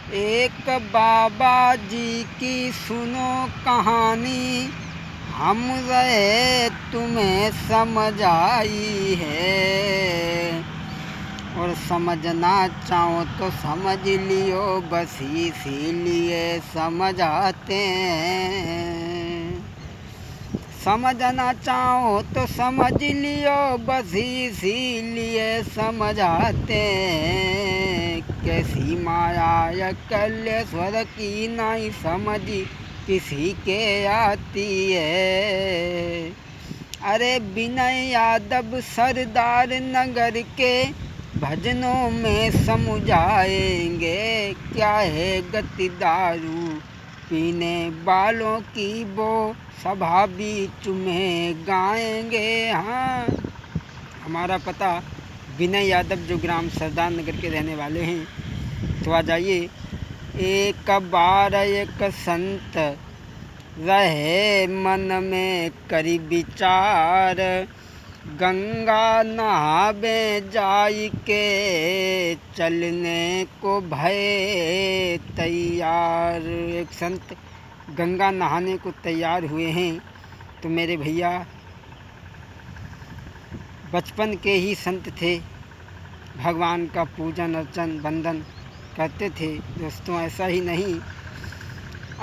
एक बाबा जी की सुनो कहानी, हम रहे तुम्हें समझ आई है। और समझना चाहो तो समझ लियो, बस इसीलिए समझाते हैं। समझना चाहो तो समझ लियो, बस इसीलिए समझाते हैं। कैसी माया कलेश्वर की नहीं समझ किसी के आती है। अरे विनय यादव सरदार नगर के भजनों में समझाएंगे, क्या है गति दारू पीने वालों की, वो सभा बीच में गाएंगे। हाँ, हमारा पता विनय यादव, जो ग्राम सरदार नगर के रहने वाले हैं। तो आ जाइए। एक बार एक संत रहे मन में करी विचार, गंगा नहावे जाई के चलने को भय तैयार। एक संत गंगा नहाने को तैयार हुए हैं। तो मेरे भैया बचपन के ही संत थे, भगवान का पूजन अर्चन वंदन करते थे। दोस्तों ऐसा ही नहीं,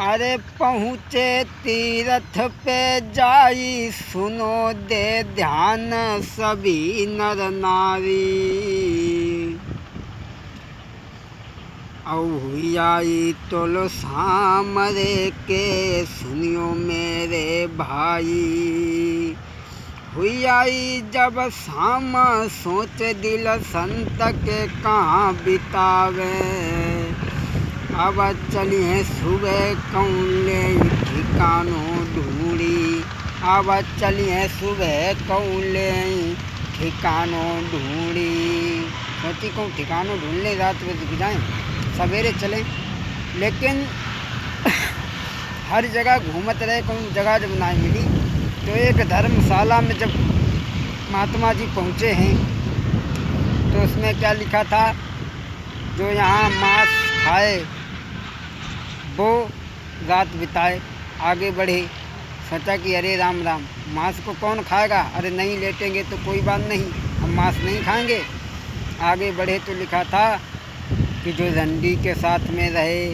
अरे पहुँचे तीर्थ पे जाई, सुनो दे ध्यान सभी नर नारी। औ हुई आई तोलो सामरे के, सुनियो मेरे भाई। हुई आई जब शाम सोच दिल संत के कहाँ बितावे। अब चलिए सुबह कौले ठिकानों ढूंढी, अब चलिए सुबह कौले ठिकानों ढूंढी। सोची कहूँ ठिकानों ढूंढ ले, रात में रुक जाएँ, सवेरे चलें। लेकिन हर जगह घूमत रहे, कहूँ जगह जब ना मिली, तो एक धर्मशाला में जब महात्मा जी पहुँचे हैं, तो उसमें क्या लिखा था, जो यहाँ मांस खाए वो रात बिताए। आगे बढ़े, सोचा कि अरे राम राम, मांस को कौन खाएगा। अरे नहीं लेटेंगे तो कोई बात नहीं, हम मांस नहीं खाएंगे। आगे बढ़े तो लिखा था कि जो रंडी के साथ में रहे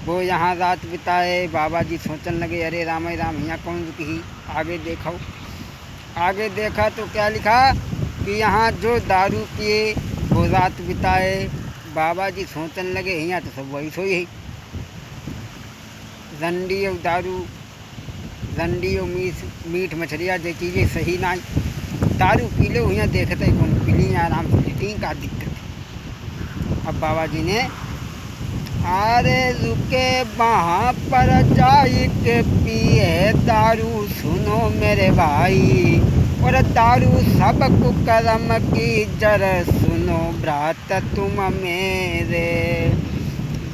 वो यहाँ रात बिताए। बाबा जी सोचने लगे, अरे राम राम, यहाँ कौन रुकी। आगे देखो, आगे देखा तो क्या लिखा कि यहाँ जो दारू पिए वो रात बिताए। बाबा जी सोचने लगे, यहाँ तो सब वही सोई है। रंडी और दारू, रंडी और मीठ मछलियाँ जो चीज़ें सही ना। दारू पी लो, यहाँ देखते कौन पी आराम से लेटी, का दिक्कत है। अब बाबा जी ने अरे रुके वहाँ पर जाई के पिए दारू, सुनो मेरे भाई। और दारू सब कुकर्म की जर, सुनो भ्रात तुम मेरे।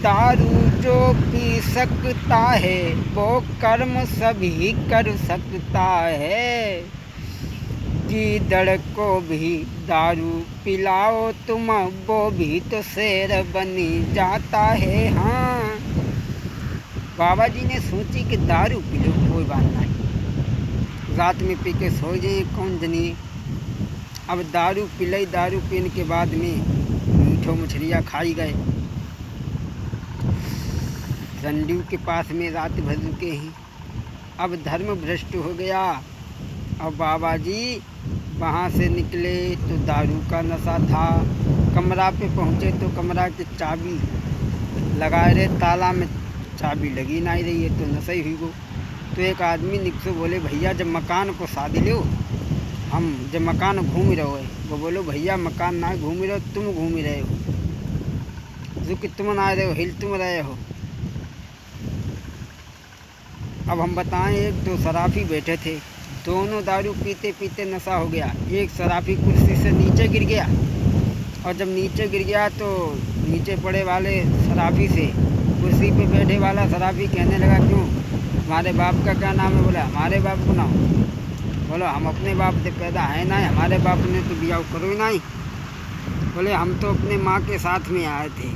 दारू जो पी सकता है वो कर्म सभी कर सकता है। गीदड़ को भी दारू पिलाओ तुम, वो भी तो शेर बनी जाता है। हाँ, बाबा जी ने सोची कि दारू पी लो कोई बात नहीं, रात में पी के सो जाए कौन जनिए। अब दारू पिलाई, दारू पीने के बाद में मीठो मछलियाँ खाई गए। रंडू के पास में रात भर रुके हैं। अब धर्म भ्रष्ट हो गया। अब बाबा जी वहाँ से निकले तो दारू का नशा था। कमरा पे पहुँचे तो कमरा की चाबी लगाए रहे, ताला में चाबी लगी नहीं रही है, तो नशा ही हुई वो। तो एक आदमी निकसो बोले, भैया जब मकान को शादी लो, हम जब मकान घूम रहे हो। वो बोलो, भैया मकान ना घूम रहे हो, तुम घूम रहे हो, जो कि तुम ना रहे हो, हिल तुम रहे हो। अब हम बताएं, एक दो शराफी बैठे थे, दोनों दारू पीते पीते नशा हो गया। एक शराफी कुर्सी से नीचे गिर गया, और जब नीचे गिर गया तो नीचे पड़े वाले शराफी से कुर्सी पे बैठे वाला शराफी कहने लगा, क्यों हमारे बाप का क्या नाम है। बोला, हमारे बाप को नाम। बोलो, हम अपने बाप से पैदा है ना, हमारे बाप ने तो बियाह करो ही नहीं। बोले, हम तो अपने माँ के साथ में आए थे।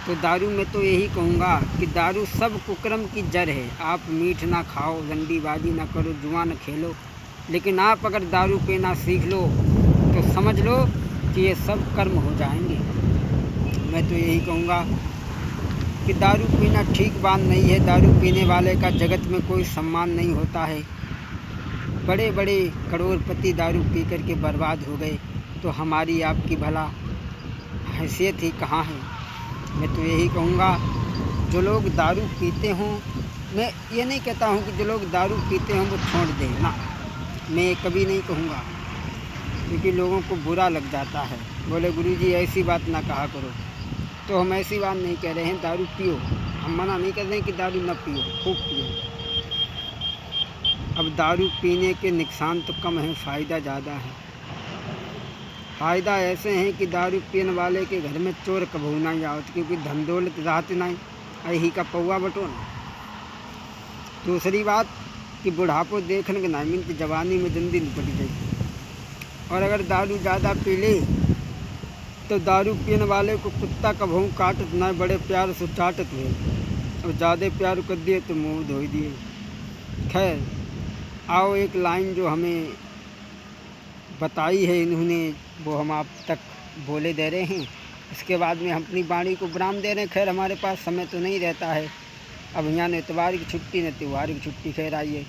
तो दारू में तो यही कहूँगा कि दारू सब कुकर्म की जड़ है। आप मीठ ना खाओ, रंडीबाजी ना करो, जुआ ना खेलो, लेकिन आप अगर दारू पीना सीख लो तो समझ लो कि ये सब कर्म हो जाएंगे। मैं तो यही कहूँगा कि दारू पीना ठीक बात नहीं है। दारू पीने वाले का जगत में कोई सम्मान नहीं होता है। बड़े बड़े करोड़पति दारू पी कर के बर्बाद हो गए, तो हमारी आपकी भला हैसियत ही कहाँ है। मैं तो यही कहूँगा, जो लोग दारू पीते हों, मैं ये नहीं कहता हूँ कि जो लोग दारू पीते हों वो छोड़ दें ना, मैं कभी नहीं कहूँगा, क्योंकि लोगों को बुरा लग जाता है। बोले गुरुजी ऐसी बात ना कहा करो, तो हम ऐसी बात नहीं कह रहे हैं। दारू पियो, हम मना नहीं कर रहे हैं कि दारू न पियो, खूब पियो। अब दारू पीने के नुकसान तो कम हैं, फ़ायदा ज़्यादा है। फ़ायदा ऐसे हैं कि दारू पीने वाले के घर में चोर कबहू नहीं आवत, क्योंकि धन दौलत राहत नहीं, यही का पौवा बटो ना। दूसरी बात कि बुढ़ापो देखने के नहीं मिलती, जवानी में जल्दी निपट गई। और अगर दारू ज़्यादा पी ले तो दारू पीने वाले को कुत्ता कबहू काटत ना, बड़े प्यार से चाटत हुए, और ज़्यादा प्यार कर दिए तो मुँह धो दिए। खैर आओ, एक लाइन जो हमें बताई है इन्होंने, वो हम आप तक बोले दे रहे हैं। इसके बाद में हम अपनी वाणी को विराम दे रहे हैं। खैर हमारे पास समय तो नहीं रहता है, अब यहाँ न इतवार की छुट्टी न त्योहार की छुट्टी। खैर आइए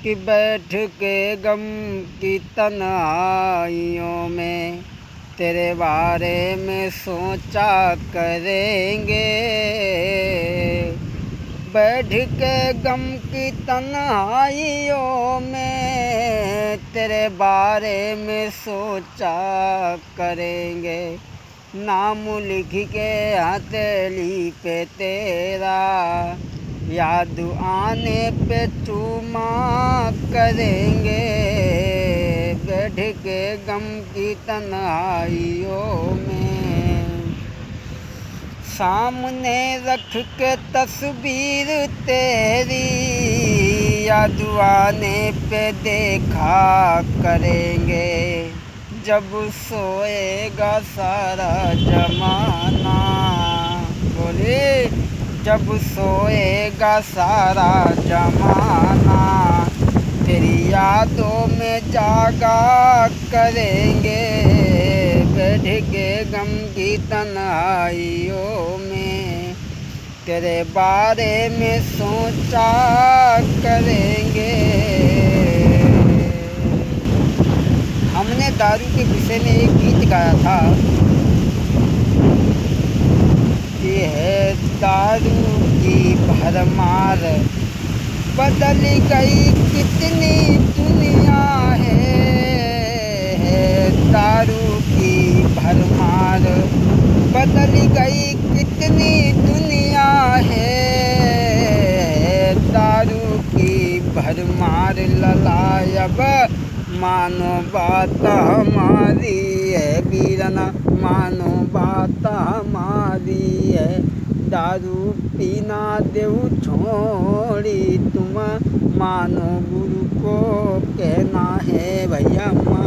कि बैठ के गम की तन्हाइयों में तेरे बारे में सोचा करेंगे, बैठ के गम की तन्हाइयों में तेरे बारे में सोचा करेंगे, नाम लिख के हथेली पे तेरा याद आने पे चूमा करेंगे, बैठ के गम की तन्हाइयों में सामने रख के तस्वीर तेरी याद आने पे देखा करेंगे, जब सोएगा सारा जमाना। बोले जब सोएगा सारा जमाना तेरी यादों में जागा करेंगे, बैठ के गम की तन्हाइयों में तेरे बारे में सोचा करेंगे। हमने दारू के विषय में एक गीत गाया था कि है दारू की भरमार, बदल गई कितनी दुनिया है दारू की भरमार, बदल गई कितनी दुनिया है दारू की भरमार। ललायब मानो बात हमारी है वीरना, मानो बात हमारी है, दारू पीना देऊ छोड़ी तुम, मानो गुरु को कहना है भैया।